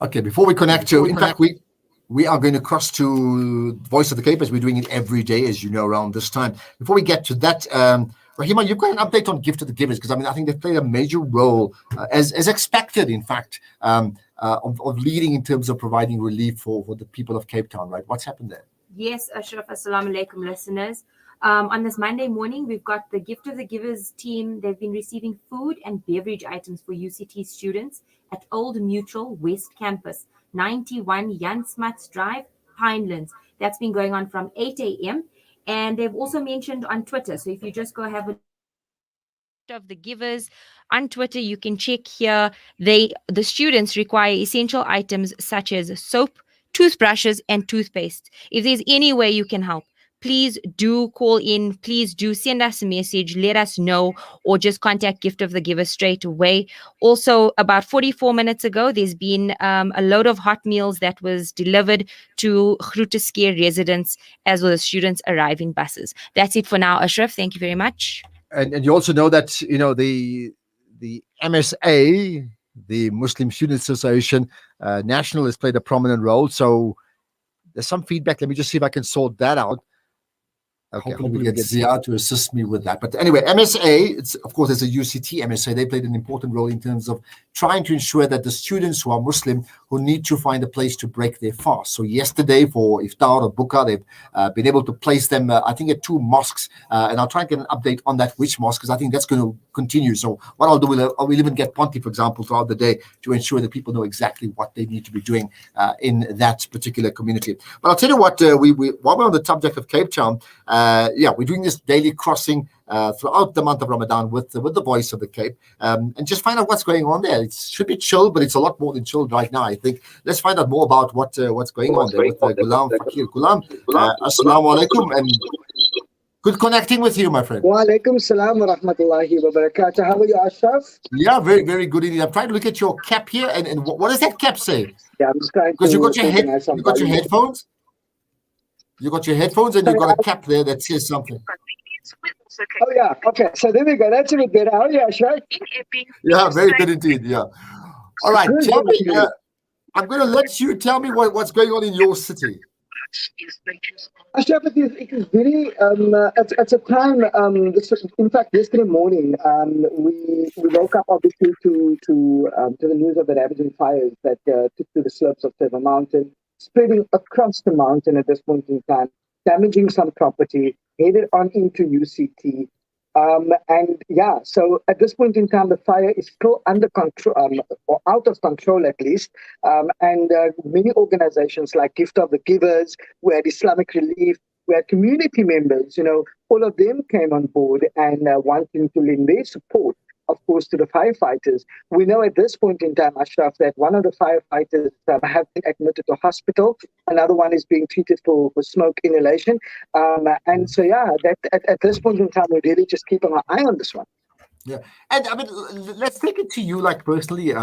Okay, before we connect to, in fact, we are going to cross to Voice of the Cape as we're doing it every day, as you know, around this time. Before we get to that, Rahima, you've got an update on Gift of the Givers, because I think they've played a major role, as expected, in fact, of leading in terms of providing relief for the people of Cape Town, right? What's happened there? Yes, Ashraf, assalamu alaikum, listeners. On this Monday morning, we've got the Gift of the Givers team. They've been receiving food and beverage items for UCT students at Old Mutual West Campus, 91 Jan Smuts Drive, Pinelands. That's been going on from 8 a.m. And they've also mentioned on Twitter. So if you just go have a of the givers on Twitter, you can check here. The students require essential items such as soap, toothbrushes, and toothpaste. If there's any way you can help, please do call in. Please do send us a message. Let us know, or just contact Gift of the Giver straight away. Also, about 44 minutes ago, there's been a load of hot meals that was delivered to Grooteskier residents as well as students arriving buses. That's it for now, Ashraf. Thank you very much. And you also know that the MSA, the Muslim Students Association National, has played a prominent role. So there's some feedback. Let me just see if I can sort that out. Okay, hopefully we get Zia to assist me with that. But anyway, MSA, it's of course, there's a UCT MSA. They played an important role in terms of trying to ensure that the students who are Muslim, who need to find a place to break their fast. So yesterday for Iftar or Buka, they've been able to place them, I think, at 2 mosques. And I'll try and get an update on that, which mosque, because I think that's going to continue. So what I'll do, we'll even get Ponti, for example, throughout the day to ensure that people know exactly what they need to be doing in that particular community. But I'll tell you what, while we're on the subject of Cape Town, we're doing this daily crossing throughout the month of Ramadan with the Voice of the Cape, and just find out what's going on there. It should be chill, but it's a lot more than chilled right now, I think. Let's find out more about what's going on there with Ghulam Fakir. Ghulam, assalamu alaikum, and good connecting with you, my friend. Wa alaikum salam wa rahmatullahi wa barakatuh. How are you, Ashraf? Yeah, very, very good indeed. I'm trying to look at your cap here, and what does that cap say? Yeah, I'm just trying because you got your headphones. You got your headphones, and you've got a cap there that says something. Oh, yeah. Okay. So there we go. That's a bit better. How are you, Ashraf? Yeah, very good indeed. Yeah. All right. Tell me, I'm going to let you tell me what's going on in your city. Ashraf, it is very, it's a time, in fact, yesterday morning, we woke up obviously to the news of the ravaging fires that took to the slopes of Teva Mountain, spreading across the mountain at this point in time, damaging some property, headed on into UCT. So at this point in time, the fire is still under control, or out of control at least. Many organizations like Gift of the Givers, we had Islamic Relief, we had community members, all of them came on board and wanting to lend their support, of course, to the firefighters. We know at this point in time, Ashraf, that one of the firefighters have been admitted to hospital. Another one is being treated for smoke inhalation. That at this point in time, we really just keep an eye on this one. Yeah, and I mean, let's take it to you, like personally.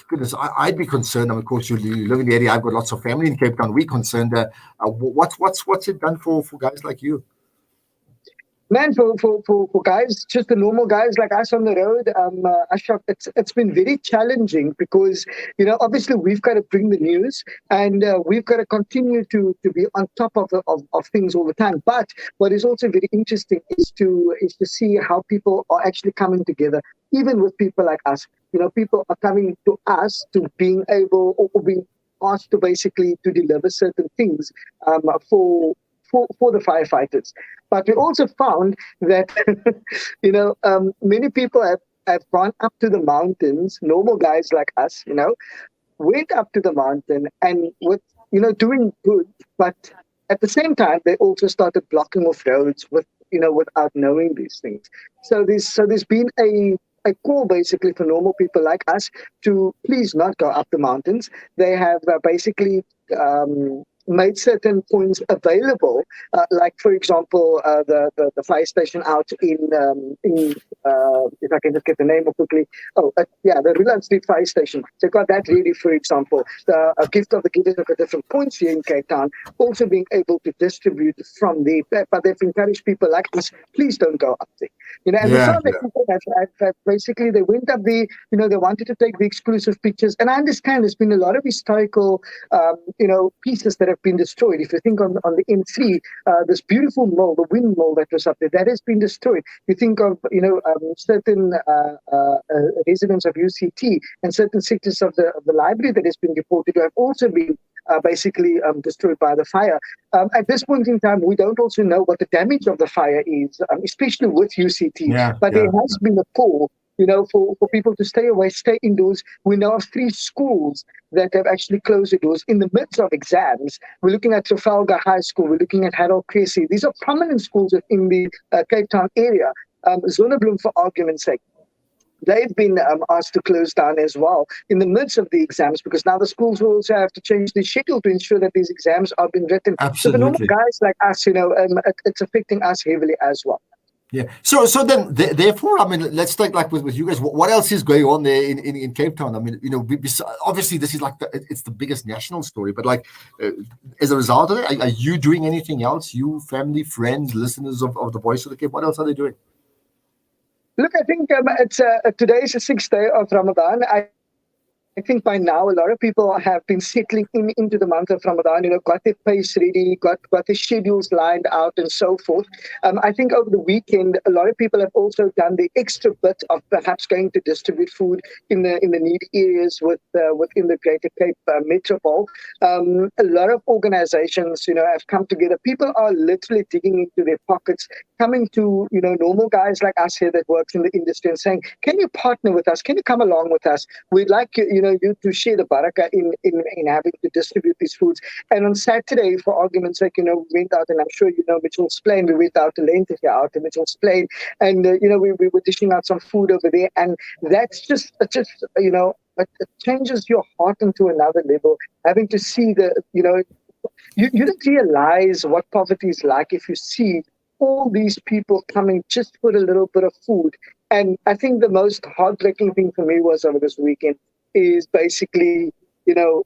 Goodness, I'd be concerned. Of course, you live in the area. I've got lots of family in Cape Town. We're concerned. What's it done for guys like you? Man, for guys, just the normal guys like us on the road, Ashraf, it's been very challenging because, obviously we've got to bring the news and we've got to continue to be on top of things all the time. But what is also very interesting is to see how people are actually coming together, even with people like us. People are coming to us to being able or being asked to basically to deliver certain things for the firefighters. But we also found that, many people have gone up to the mountains, normal guys like us, went up to the mountain and with, doing good. But at the same time, they also started blocking off roads without knowing these things. So there's been a call basically for normal people like us to please not go up the mountains. They have basically made certain points available, like for example the fire station out in if I can just get the name quickly. Oh, yeah, the Ruland Street Fire Station. So got that ready, for example. The gift of the givers at different points here in Cape Town, also being able to distribute from there. But they've encouraged people like us, please don't go up there. And the South people have basically, they went up there, they wanted to take the exclusive pictures. And I understand there's been a lot of historical, pieces that have been destroyed. If you think on the M3, this beautiful mill, the windmill that was up there, that has been destroyed. You think of, certain residents of UCT and certain sectors of the library that has been reported to have also been basically destroyed by the fire. At this point in time, we don't also know what the damage of the fire is, especially with UCT. But there has been a call, for people to stay away, stay indoors. We know of 3 schools that have actually closed the doors in the midst of exams. We're looking at Trafalgar High School. We're looking at Harold Cressy. These are prominent schools in the Cape Town area. Zonnebloem, for argument's sake, they've been asked to close down as well in the midst of the exams, because now the schools will also have to change the schedule to ensure that these exams are being written. Absolutely. So the normal guys like us, it's affecting us heavily as well. Yeah. So then, therefore, I mean, let's take like with you guys. What else is going on there in Cape Town? I mean, obviously this is like it's the biggest national story, but like as a result of it, are you doing anything else? You, family, friends, listeners of the Voice of the Cape, what else are they doing? Look, I think today is the 6th day of Ramadan. I think by now a lot of people have been settling into the month of Ramadan, got their pace ready, got their schedules lined out and so forth. I think over the weekend, a lot of people have also done the extra bit of perhaps going to distribute food in the need areas within the Greater Cape metropole. A lot of organizations, have come together. People are literally digging into their pockets, coming to, normal guys like us here that works in the industry and saying, can you partner with us? Can you come along with us? We'd like, you to share the barakah in having to distribute these foods. And on Saturday, for argument's sake, we went out, and I'm sure Mitchell's Plain, we went out to Leintige out to Mitchell's Plain, and we were dishing out some food over there, and that's just it changes your heart into another level, having to see you don't realize what poverty is like if you see all these people coming just for a little bit of food. And I think the most heartbreaking thing for me was over this weekend is basically, the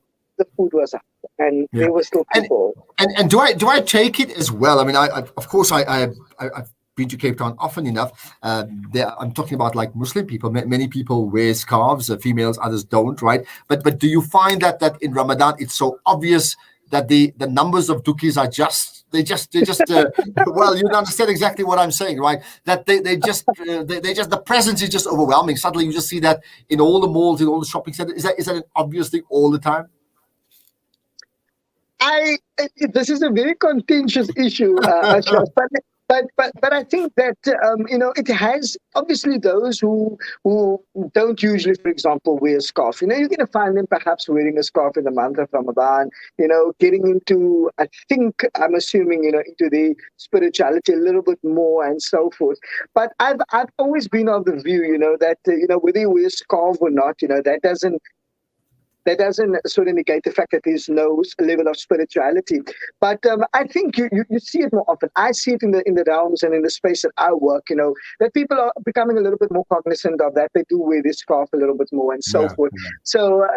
food was up, and there were still people. And do I take it as well? I mean, of course I've been to Cape Town often enough. I'm talking about like Muslim people. Many people wear scarves, females, others don't, right? But do you find that in Ramadan it's so obvious that the numbers of dukis are just well, you understand exactly what I'm saying, right? That they just the presence is just overwhelming. Suddenly you just see that in all the malls, in all the shopping centers. Is that an obvious thing all the time? This is a very contentious issue, Ashraf, but I think that it has obviously those who don't usually, for example, wear a scarf. You're going to find them perhaps wearing a scarf in the month of Ramadan. Getting into, I think, I'm assuming, into the spirituality a little bit more and so forth. But I've always been of the view, that whether you wear a scarf or not, that doesn't sort of negate the fact that there's no level of spirituality. But I think you see it more often. I see it in the realms and in the space that I work, that people are becoming a little bit more cognizant of that. They do wear this scarf a little bit more and so forth. Yeah.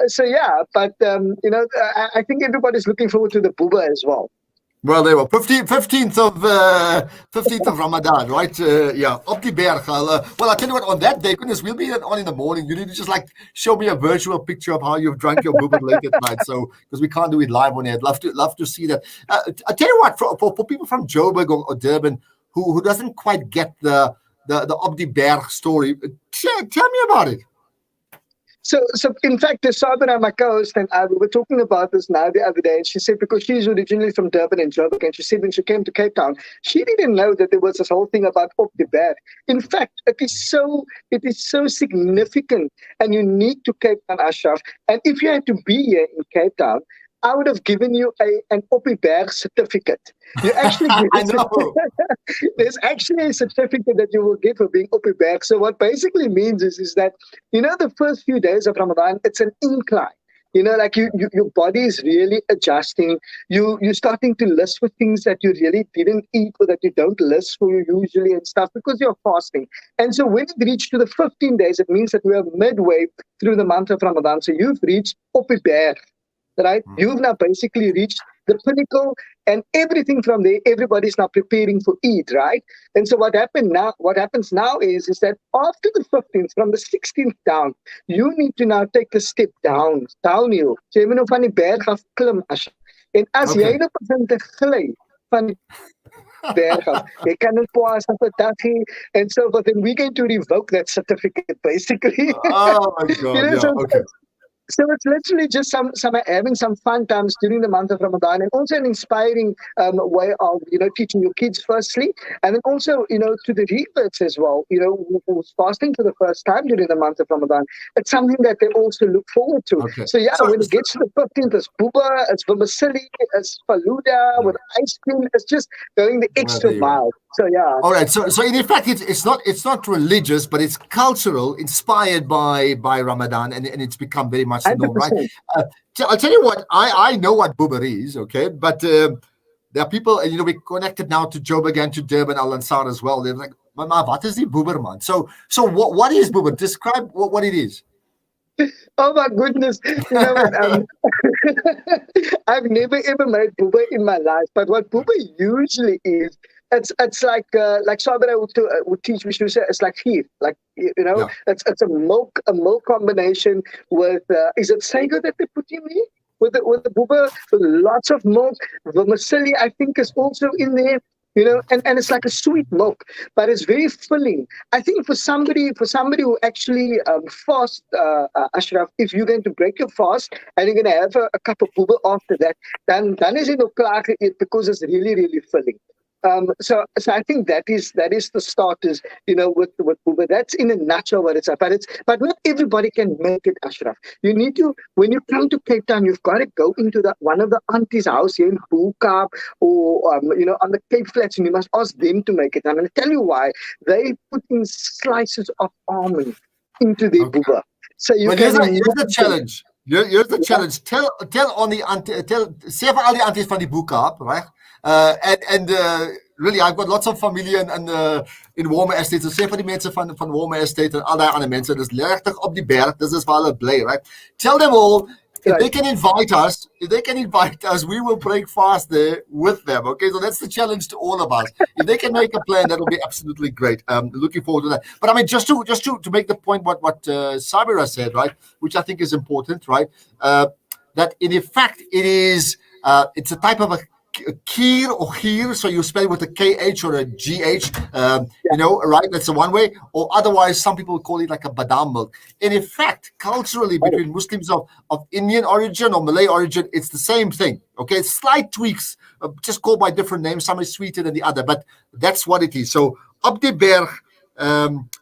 So yeah, but I think everybody's looking forward to the Booba as well. Well, there were 15th of Ramadan, right? Op die berg. Well, I tell you what, on that day, goodness, we'll be on in the morning. You need to just like show me a virtual picture of how you've drunk your bourbon late at night. So, because we can't do it live on air, I'd love to see that. I tell you what, for people from Joburg or Durban who doesn't quite get the Op die berg story, tell me about it. So in fact, Sabina, my co-host, and I, we were talking about this now the other day, and she said because she's originally from Durban and Joburg, and she said when she came to Cape Town, she didn't know that there was this whole thing about Op die berg. In fact, it is so significant and unique to Cape Town, Ashraf. And if you had to be here in Cape Town, I would have given you an Op die berg certificate. You actually there's actually a certificate that you will get for being Op die berg. So what basically means is that, the first few days of Ramadan, it's an incline. Like your body is really adjusting. You're starting to list for things that you really didn't eat or that you don't list for usually and stuff because you're fasting. And so when it reached to the 15 days, it means that we are midway through the month of Ramadan. So you've reached op die berg, right? You've now basically reached the pinnacle, and everything from there, everybody's now preparing for Eid, right? And so what happens now is that after the 15th, from the 16th down, you need to now take a step downhill. So jy moet nou van die berg af klim as. En as jy nou begin te gly van die berg af, jy kan net pas op 'n daggie, and so but then we're going to revoke that certificate basically. Oh my God, So, okay. so it's literally just some having some fun times during the month of Ramadan, and also an inspiring way of teaching your kids firstly, and then also to the reverts as well. Who's fasting for the first time during the month of Ramadan. It's something that they also look forward to. Okay. So when it gets to the 15th, it's buba, it's vermicelli, it's faluda with ice cream. It's just going the extra mile. So yeah. All right. So in effect, it's not religious, but it's cultural, inspired by Ramadan, and it's become very much the norm, right? I'll tell you what. I know what buber is, okay, but there are people, we're connected now to Joburg and to Durban, Al Ansar as well. They're like, "Mama, what is the buber, man?" So what is buber? Describe what it is. Oh my goodness! I've never ever made buba in my life, but what buba usually is, it's like Sabira would teach me to say, it's like kheer, it's a milk combination with is it sago that they put in there with the buba, with lots of milk. Vermicelli, I think, is also in there. And it's like a sweet milk, but it's very filling. I think for somebody who actually fast, Ashraf, if you're going to break your fast and you're going to have a cup of buba after that, then is it no klaar geëet because it's really, really filling. So I think that is the starters, with buba. That's in a nutshell what it's about. But not everybody can make it, Ashraf. You need to, when you come to Cape Town, you've got to go into one of the auntie's house here in Bullkap or on the Cape Flats, and you must ask them to make it. I'm going to tell you why. They put in slices of almond into their buba. So here's the challenge. Here's the challenge. Tell on the auntie, say for all the aunties from the Bullkap, right? And really, I've got lots of familie in Warmer Estate. So sê vir die mense van Warmer Estate en al die ander mense, dis regtig op die berg, dis is waar hulle bly, right? Tell them all, if they can invite us, we will break fast there with them. Okay, so that's the challenge to all of us. If they can make a plan, that will be absolutely great. Looking forward to that. But I mean, just to make the point, what Sabira said, right, which I think is important, right, that in effect it's a type of a kheer or kheer, so you spell it with a KH or a GH, right? That's the one way. Or otherwise, some people call it like a badam milk. In effect, culturally, between Muslims of Indian origin or Malay origin, it's the same thing. Okay, slight tweaks, just called by different names. Some is sweeter than the other, but that's what it is. So, op die berg.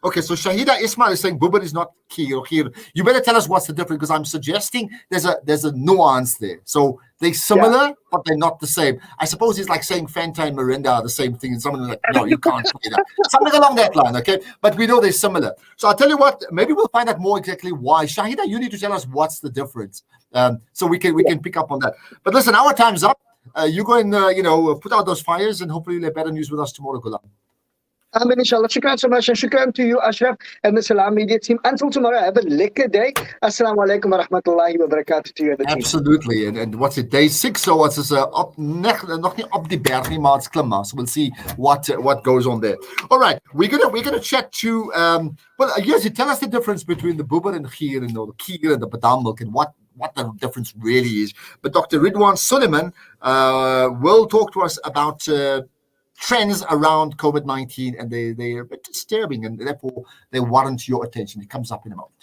Okay, so Shahida Ismail is saying buber is not kheer or kheer. You better tell us what's the difference, because I'm suggesting there's a nuance there. So they're similar, but they're not the same. I suppose it's like saying Fanta and Mirinda are the same thing, and someone like, no, you can't say that. Something along that line, okay? But we know they're similar. So I'll tell you what, maybe we'll find out more exactly why. Shahida, you need to tell us what's the difference, so we can pick up on that. But listen, our time's up. You go and put out those fires, and hopefully you'll have better news with us tomorrow, Gulam. Amen, inshallah. Shukran so much, and shukran to you, Ashraf, and the Salaamedia team. Until tomorrow, have a lekker day. Assalamu alaikum wa rahmatullahi wa barakatuh to you and the team. Absolutely. And what's it, day 6? So what's this? Nog nie op die berg nie, maar it's klim. So we'll see what goes on there. All right, we're gonna chat to yes, you tell us the difference between the buber and kheer, and the kheer and the badam milk, and what the difference really is. But Dr. Ridwan Suleiman will talk to us about trends around COVID-19, and they're a bit disturbing, and therefore they warrant your attention. It comes up in a moment.